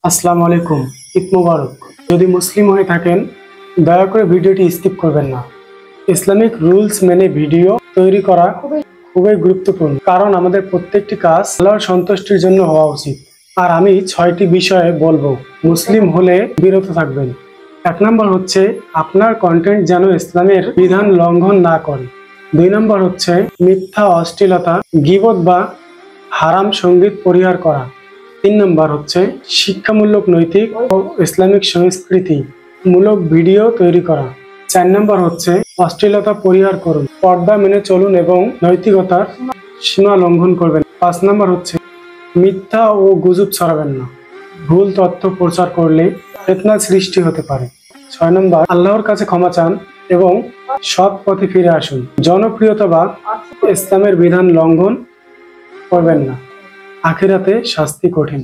আসসালামু আলাইকুম, ঈদ মুবারক। যদি মুসলিম হয়ে থাকেন দয়া করে ভিডিওটি স্কিপ করবেন না। ইসলামিক রুলস মেনে ভিডিও তৈরি করা খুবই গুরুত্বপূর্ণ, কারণ আমাদের প্রত্যেকটি কাজ আল্লাহর সন্তুষ্টির জন্য হওয়া উচিত। আর আমি 6টি বিষয়ে বলবো, মুসলিম হলে বিরত থাকবেন। 1 নম্বর হচ্ছে আপনার কন্টেন্ট যেন ইসলামের বিধান লঙ্ঘন না করে। 2 নম্বর হচ্ছে মিথ্যা, অশ্লীলতা, গীবত বা হারাম সঙ্গীত পরিহার করা। 3 নম্বর হচ্ছে শিক্ষামূলক, নৈতিক ও ইসলামিক সংস্কৃতি মূলক ভিডিও তৈরি করা। 4 নম্বর হচ্ছে অশ্লীলতা পরিহার করুন, পর্দা মেনে চলুন এবং নৈতিকতার সীমা লঙ্ঘন করবেন। 5 নম্বর হচ্ছে মিথ্যা ও গুজব ছড়াবেন না, ভুল তথ্য প্রচার করলে ফিতনা সৃষ্টি হতে পারে। 6 নম্বর আল্লাহর কাছে ক্ষমা চান এবং সৎ পথে ফিরে আসুন। জনপ্রিয়তা বা ইসলামের বিধান লঙ্ঘন করবেন না, আখিরাতে শাস্তি কঠিন।